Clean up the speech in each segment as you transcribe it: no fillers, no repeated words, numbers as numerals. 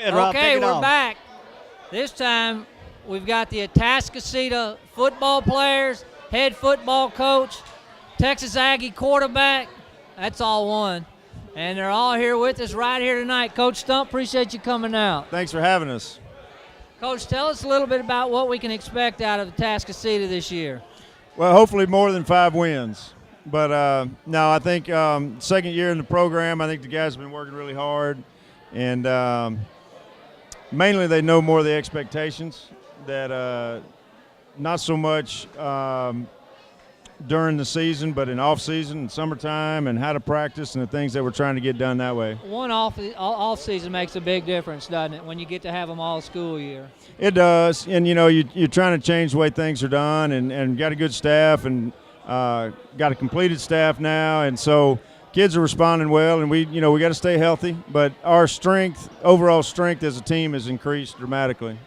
Okay, we're back. This time we've got the Atascocita football players, head football coach, Texas Aggie quarterback. That's all one. And they're all here with us right here tonight. Coach Stump, appreciate you coming out. Thanks for having us. Coach, tell us a little bit about what we can expect out of Atascocita this year. Well, hopefully more than 5 wins. But, no, I think second year in the program, I think the guys have been working really hard. And mainly they know more of the expectations that not so much during the season, but in off-season and summertime and how to practice and the things that we're trying to get done that way. One off-season makes a big difference, doesn't it, when you get to have them all school year? It does. And, you know, you're trying to change the way things are done and got a good staff and got a completed staff now. And so kids are responding well, and we got to stay healthy. But our overall strength as a team has increased dramatically.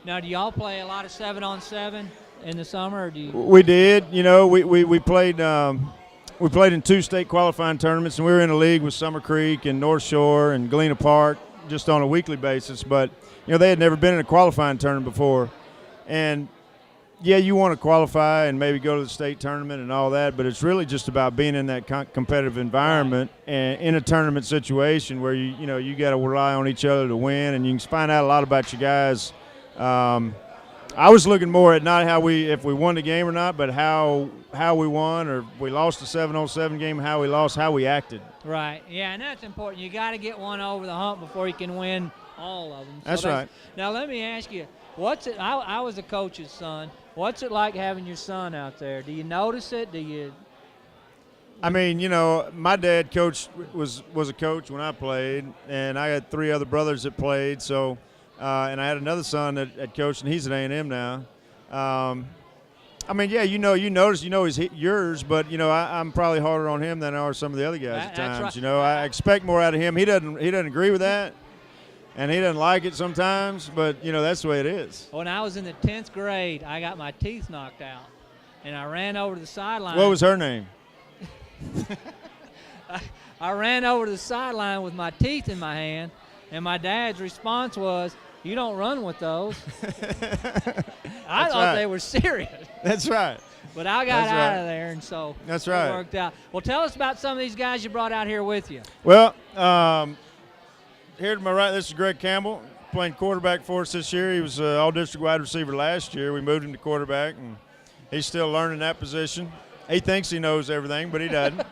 Now, do y'all play a lot of 7-on-7 in the summer? Or do you? We did. You know, we played in 2 state qualifying tournaments, and we were in a league with Summer Creek and North Shore and Galena Park just on a weekly basis. But, you know, they had never been in a qualifying tournament before. And, yeah, you want to qualify and maybe go to the state tournament and all that, but it's really just about being in that competitive environment and in a tournament situation where you got to rely on each other to win, and you can find out a lot about your guys. I was looking more at not if we won the game or not, but how we won, or if we lost the 7-on-7 game, how we lost, how we acted. Right. Yeah, and that's important. You got to get one over the hump before you can win all of them. That's right. Now let me ask you, what's it? I was a coach's son. What's it like having your son out there? Do you notice it? Do you? I mean, you know, my dad was a coach when I played, and I had 3 other brothers that played. So. And I had another son that coached, and he's at A&M now. I mean, yeah, you notice, he's yours, but, I'm probably harder on him than I are some of the other guys at times. Right. I expect more out of him. He doesn't agree with that, and he doesn't like it sometimes, but, that's the way it is. When I was in the 10th grade, I got my teeth knocked out, and I ran over to the sideline. What was her name? I ran over to the sideline with my teeth in my hand, and my dad's response was, "You don't run with those." I thought they were serious. That's right. But I got out of there, and so that's right. It worked out. Well, tell us about some of these guys you brought out here with you. Well, here to my right, this is Greg Campbell, playing quarterback for us this year. He was all-district wide receiver last year. We moved him to quarterback, and he's still learning that position. He thinks he knows everything, but he doesn't.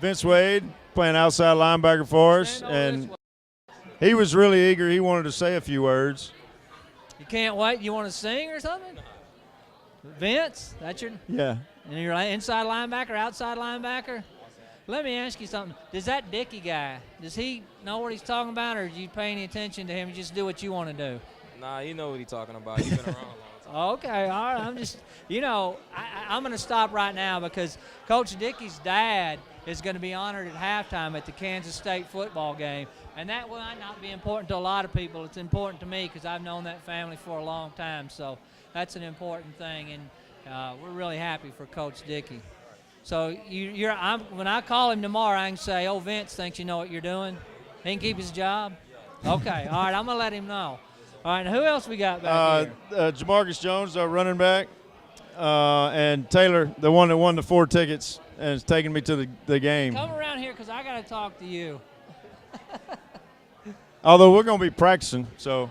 Vince Wade, playing outside linebacker for us, and he was really eager. He wanted to say a few words. You can't wait? You want to sing or something? Vince, that's your – Yeah. And you're inside linebacker, outside linebacker? Let me ask you something. Does that Dickey guy, does he know what he's talking about, or do you pay any attention to him? You just do what you want to do? Nah, you know what he's talking about. He's been around a long time. Okay, all right. I'm just – I'm going to stop right now because Coach Dickey's dad is going to be honored at halftime at the Kansas State football game. And that might not be important to a lot of people. It's important to me because I've known that family for a long time. So that's an important thing, and we're really happy for Coach Dickey. So when I call him tomorrow, I can say, "Oh, Vince thinks you know what you're doing. He can keep his job." Okay, all right. I'm gonna let him know. All right. Now who else we got back here? Jamarcus Jones, our running back, and Taylor, the one that won the 4 tickets and is taking me to the game. Come around here because I got to talk to you. Although we're going to be practicing, so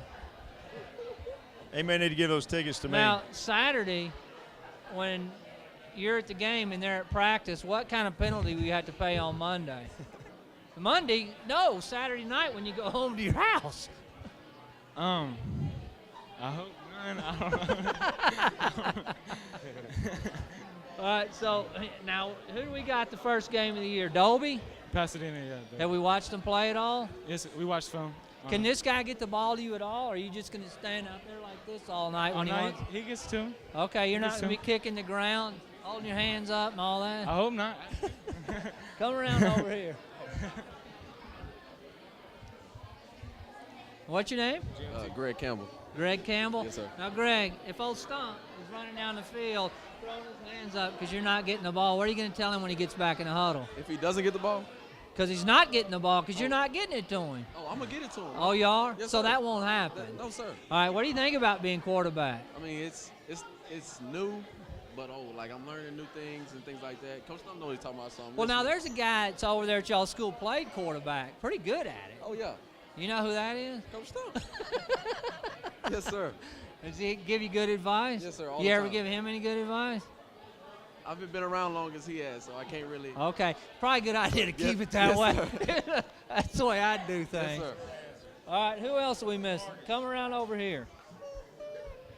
they may need to give those tickets to me. Now, Saturday, when you're at the game and they're at practice, what kind of penalty will you have to pay on Monday? Monday? No, Saturday night when you go home to your house. I hope none. I don't know. All right, so now who do we got the first game of the year? Dolby? Pasadena, yeah. Have we watched them play at all? Yes, we watched film. Can this guy get the ball to you at all, or are you just going to stand out there like this all night? All night, he gets to. Okay, you're not going to be kicking the ground, holding your hands up and all that? I hope not. Come around over here. What's your name? Greg Campbell. Greg Campbell? Yes, sir. Now, Greg, if old Stump is running down the field, throwing his hands up because you're not getting the ball, what are you going to tell him when he gets back in the huddle? If he doesn't get the ball? Because he's not getting the ball because you're not getting it to him. Oh, I'm going to get it to him. Oh, you are? Yes, so sir. that won't happen. No, sir. All right, what do you think about being quarterback? I mean, it's new, but like I'm learning new things and things like that. Coach Stump knows he's talking about something. Well, now there's a guy that's over there at y'all school played quarterback. Pretty good at it. Oh, yeah. You know who that is? Coach Stump. Yes, sir. Does he give you good advice? Yes, sir, all You the ever time. give him any good advice? I haven't been around long as he has, so I can't really. Okay. Probably a good idea to keep it that yes, way. That's the way I'd do things. Yes, sir. All right, who else are we missing? Come around over here.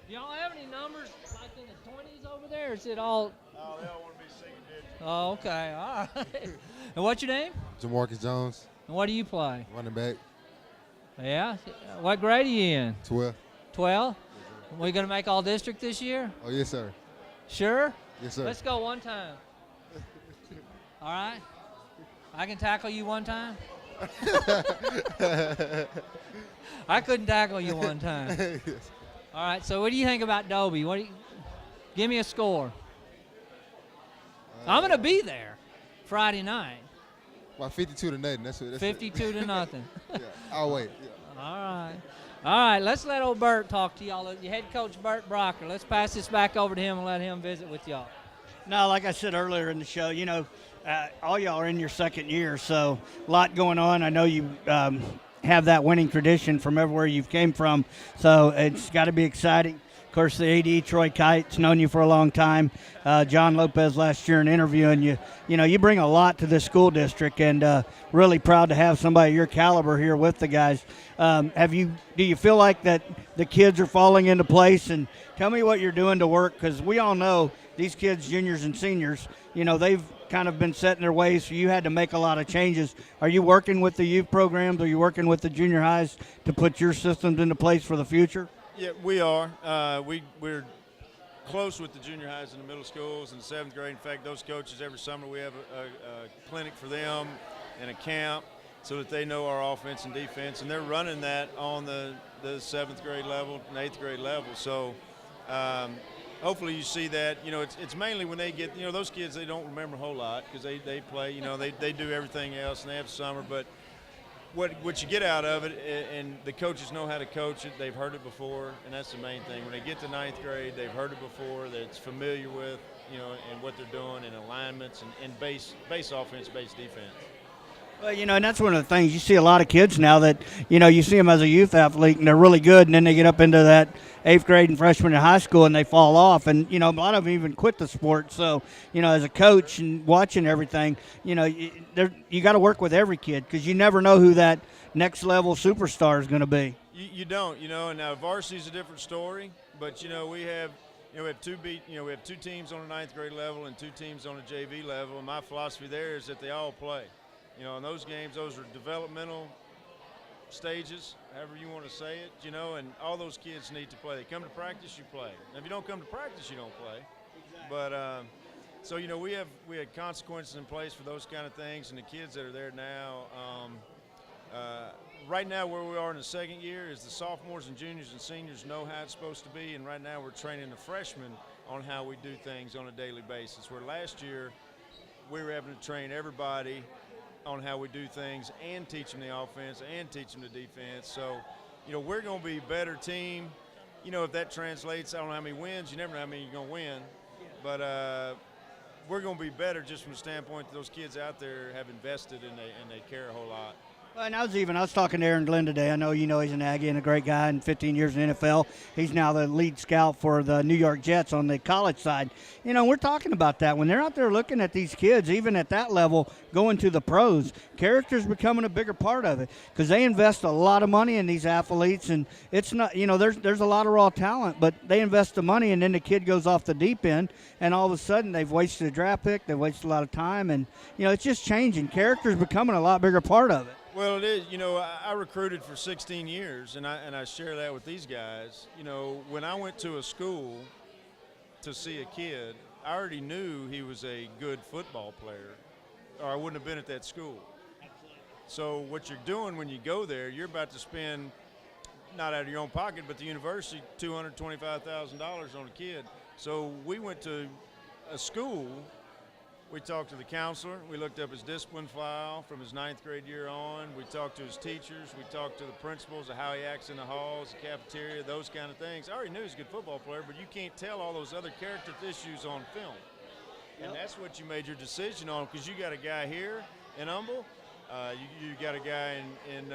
Do y'all have any numbers like in the 20s over there? Or is it all? Oh, they all want to be singing digits. Oh, okay. All right. And what's your name? Jamarcus Jones, And what do you play? running back, Yeah. What grade are you in? 12. 12? We going to make all district this year? Oh, yes, sir. Sure? Yes, sir. Let's go one time. All right? I can tackle you one time? I couldn't tackle you one time. Yes. All right, so what do you think about Dobie? Give me a score. I'm going to be there Friday night. About 52 to nothing. That's 52 to nothing. Yeah, I'll wait. Yeah. All right. All right, let's let old Bert talk to y'all. Your head coach, Bert Brocker. Let's pass this back over to him and let him visit with y'all. No, like I said earlier in the show, all y'all are in your second year, so a lot going on. I know you have that winning tradition from everywhere you've came from, so it's got to be exciting. Of course, the AD, Troy Kite's known you for a long time. John Lopez last year in interviewing you. You bring a lot to this school district, and really proud to have somebody your caliber here with the guys. Do you feel like that the kids are falling into place? And tell me what you're doing to work, because we all know these kids, juniors and seniors, they've kind of been set in their ways, so you had to make a lot of changes. Are you working with the youth programs? Are you working with the junior highs to put your systems into place for the future? Yeah, we are. We're close with the junior highs and the middle schools and the 7th grade. In fact, those coaches, every summer we have a clinic for them and a camp so that they know our offense and defense, and they're running that on the 7th grade level and 8th grade level. So hopefully you see that. It's mainly when they get, those kids, they don't remember a whole lot because they play, they do everything else and they have summer. But what you get out of it, and the coaches know how to coach it, they've heard it before, and that's the main thing. When they get to 9th grade, they've heard it before, that it's familiar with, and what they're doing, and alignments, and base offense, base defense. Well, and that's one of the things. You see a lot of kids now that, you see them as a youth athlete, and they're really good, and then they get up into that 8th grade and freshman in high school, and they fall off. And, a lot of them even quit the sport. So, as a coach and watching everything, you got to work with every kid because you never know who that next level superstar is going to be. You don't, and now varsity's a different story, but, we have two teams on the 9th grade level and 2 teams on the JV level, and my philosophy there is that they all play. In those games, those are developmental stages, however you want to say it, and all those kids need to play. They come to practice, you play. And if you don't come to practice, you don't play. Exactly. But so we had consequences in place for those kind of things, and the kids that are there now. Right now, where we are in the second year is the sophomores and juniors and seniors know how it's supposed to be, and right now we're training the freshmen on how we do things on a daily basis. Where last year we were having to train everybody on how we do things and teach them the offense and teach them the defense. So, we're going to be a better team. If that translates, I don't know how many wins. You never know how many you're going to win. But we're going to be better just from the standpoint that those kids out there have invested and they care a whole lot. Well, and I was talking to Aaron Glenn today. I know he's an Aggie and a great guy and 15 years in the NFL. He's now the lead scout for the New York Jets on the college side. We're talking about that. When they're out there looking at these kids, even at that level, going to the pros, character's becoming a bigger part of it because they invest a lot of money in these athletes. And it's not, there's a lot of raw talent, but they invest the money and then the kid goes off the deep end and all of a sudden they've wasted a draft pick. They've wasted a lot of time. And, it's just changing. Character's becoming a lot bigger part of it. Well, it is. I recruited for 16 years, and I share that with these guys. When I went to a school to see a kid, I already knew he was a good football player, or I wouldn't have been at that school. So what you're doing when you go there, you're about to spend, not out of your own pocket, but the university, $225,000 on a kid. So we went to a school We talked to the counselor. We looked up his discipline file from his 9th grade year on. We talked to his teachers. We talked to the principals of how he acts in the halls, the cafeteria, those kind of things. I already knew he was a good football player, but you can't tell all those other character issues on film. And that's what you made your decision on, because you got a guy here in Humble, you got a guy in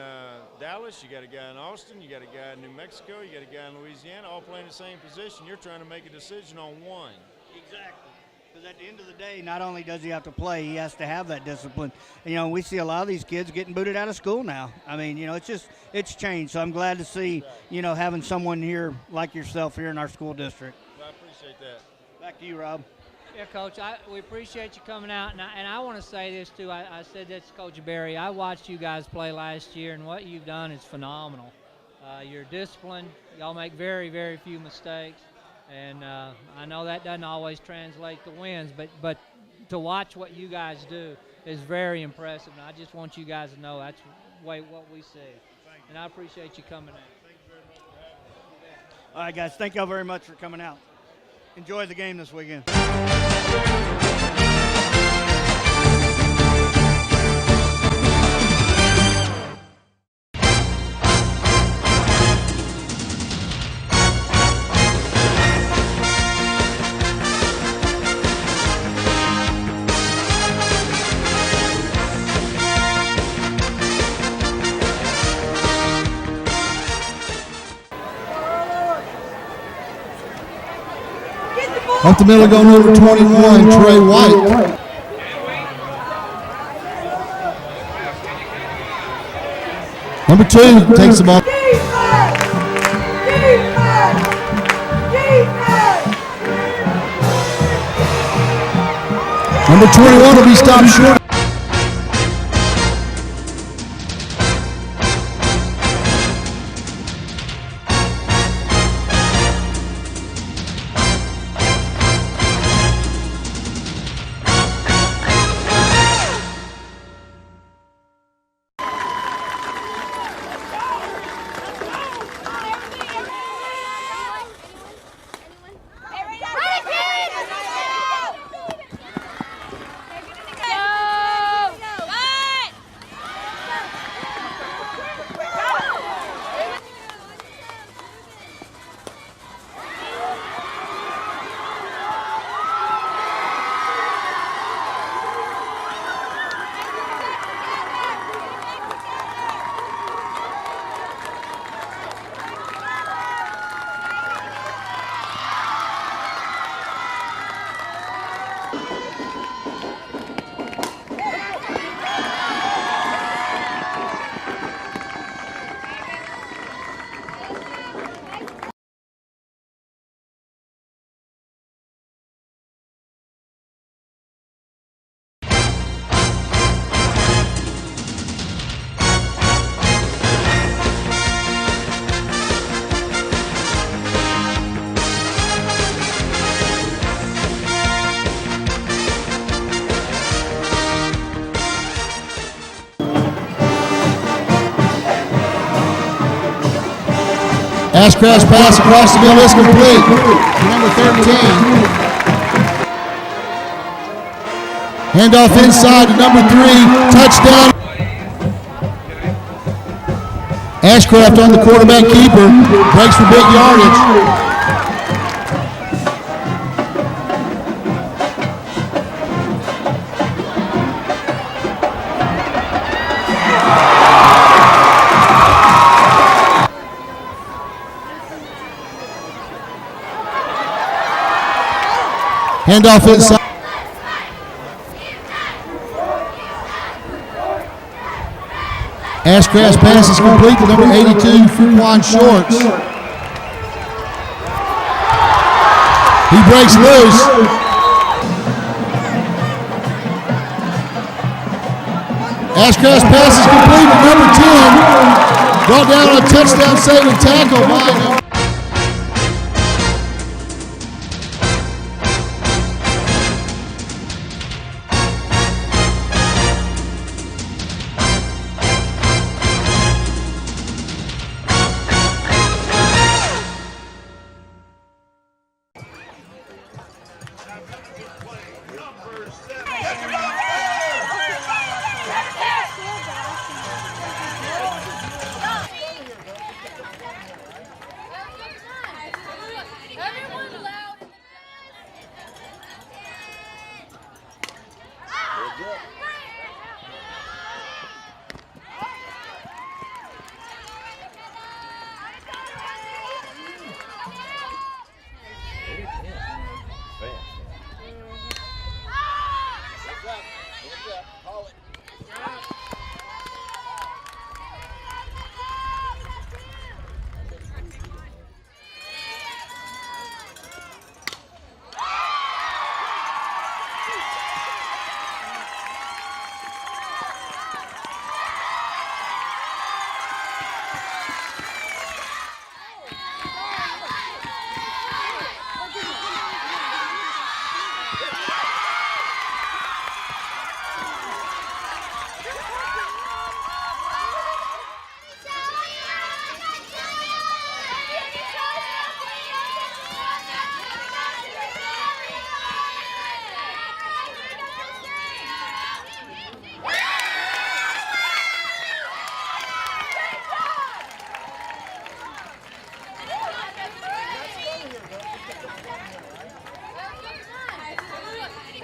Dallas, you got a guy in Austin, you got a guy in New Mexico, you got a guy in Louisiana, all playing the same position. You're trying to make a decision on one. Exactly. Because at the end of the day, not only does he have to play, he has to have that discipline. You know, we see a lot of these kids getting booted out of school now. I mean, you know, it's changed. So I'm glad to see, you know, having someone here like yourself here in our school district. I appreciate that. Back to you, Rob. Yeah, Coach, we appreciate you coming out, and I want to say this too. I said this to Coach Berry. I watched you guys play last year, and what you've done is phenomenal. You're disciplined. Y'all make very, very few mistakes. And I know that doesn't always translate to wins, but to watch what you guys do is very impressive. And I just want you guys to know that's what we see. And I appreciate you coming out. Thank you very much for having me. All right, guys, thank y'all very much for coming out. Enjoy the game this weekend. Up the middle, going over 21, Trey White. Number 2 takes the ball. Number 21 will be stopped short. Ashcraft's pass across the middle is complete. Number 13. Handoff inside to number 3. Touchdown. Ashcraft on the quarterback keeper. Breaks for big yardage. Handoff inside. Ashcraft's pass is complete to number 82, Juan Shorts. He breaks loose. Ashcraft's pass is complete to number 10. Brought down on a touchdown saving tackle by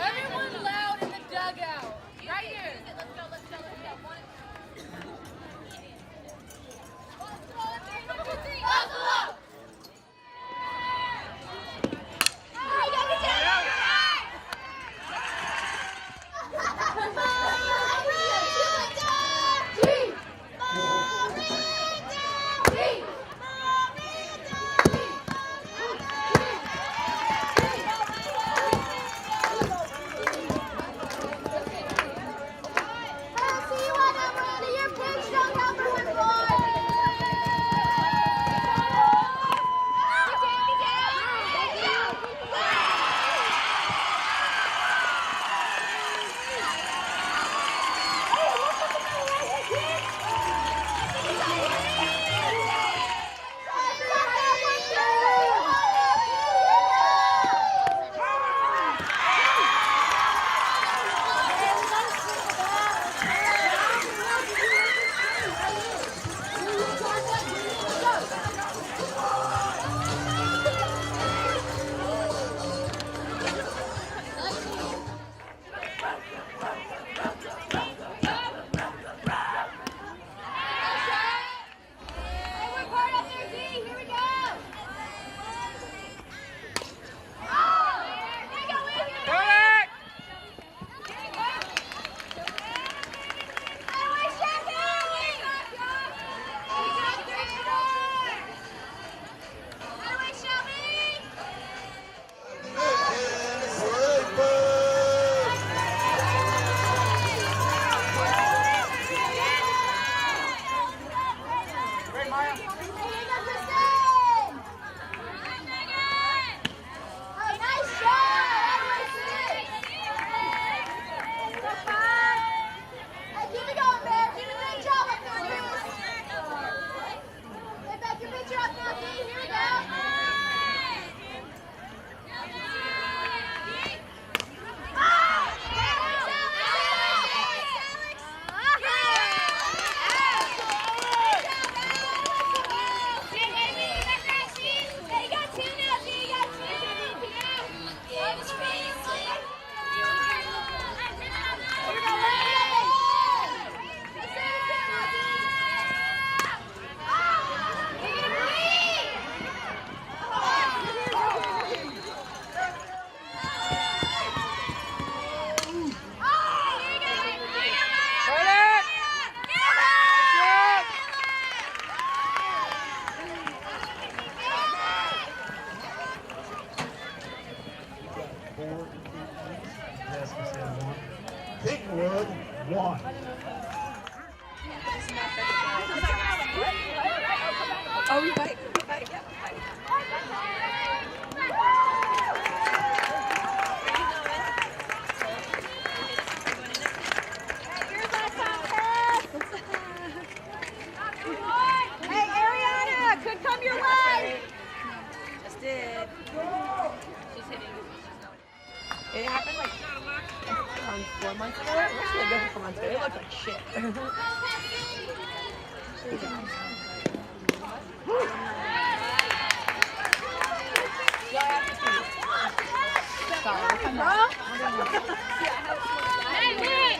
Everyone loud in the dugout. Right here. Let's go. Kingwood 1. Oh, we fight. Yeah. Hey, Ariana, could come your way. Just did. She's hitting. It happened like 4 months ago. Actually, like 4 months ago. It looked like shit. Sorry. Hey,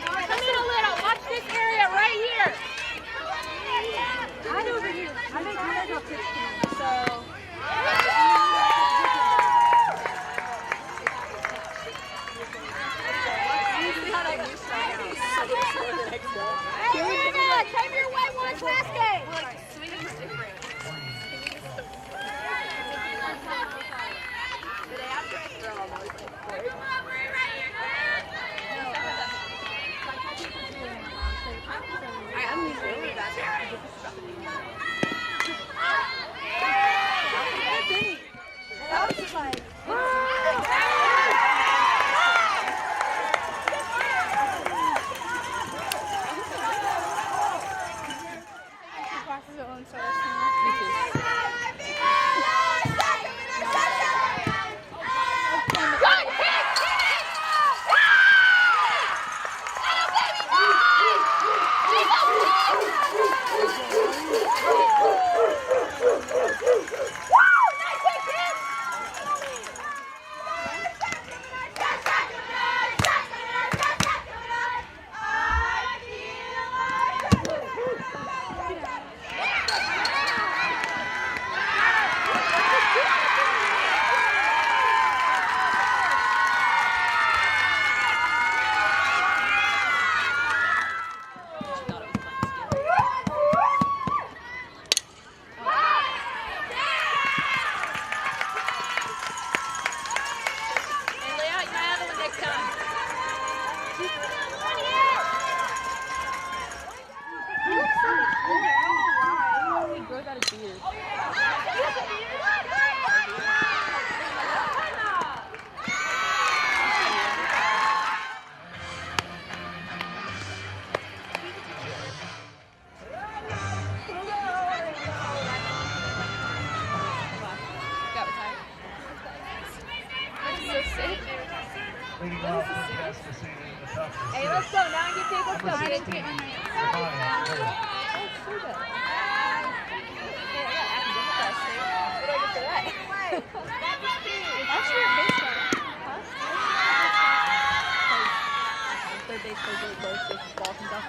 Came your way once last game. Swinging is different. I'm usually that. That was just like. Hey, let's go now and get tables go. Third base plays really close, so ball comes off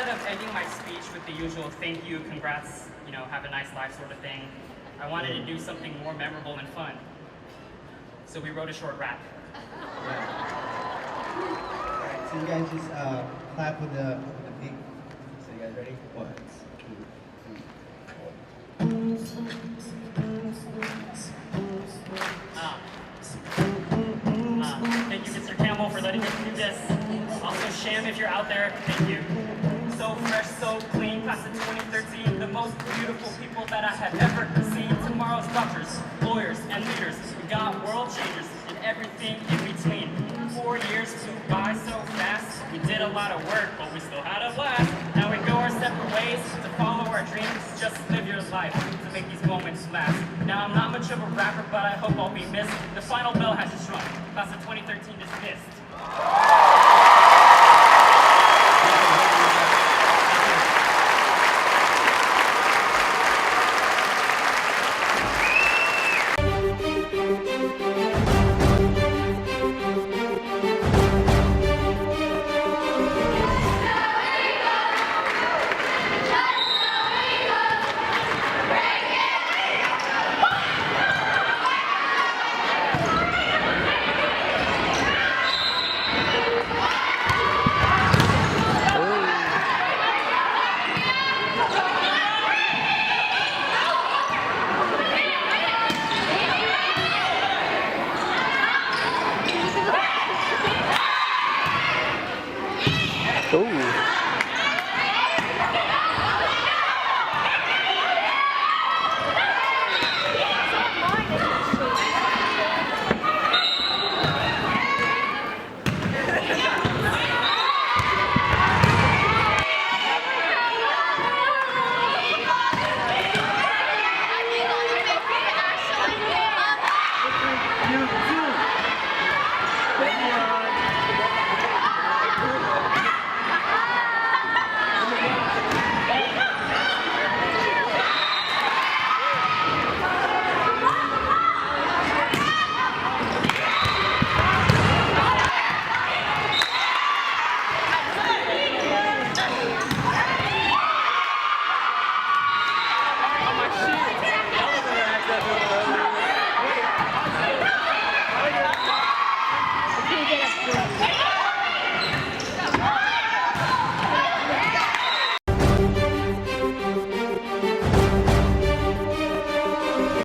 instead of ending my speech with the usual thank you, congrats, have a nice life sort of thing, I wanted to do something more memorable and fun. So we wrote a short rap. Alright, so you guys just clap with the feet. So you guys ready? 1, 2, 3, 4. Thank you, Mr. Campbell, for letting us do this. Also, Sham, if you're out there, thank you. So fresh, so clean, class of 2013, the most beautiful people that I have ever seen. Tomorrow's doctors, lawyers, and leaders. We got world changers and everything in between. 4 years flew by so fast. We did a lot of work, but we still had a blast. Now we go our separate ways to follow our dreams. Just live your life to make these moments last. Now I'm not much of a rapper, but I hope I'll be missed. The final bell has just rung. Class of 2013 dismissed.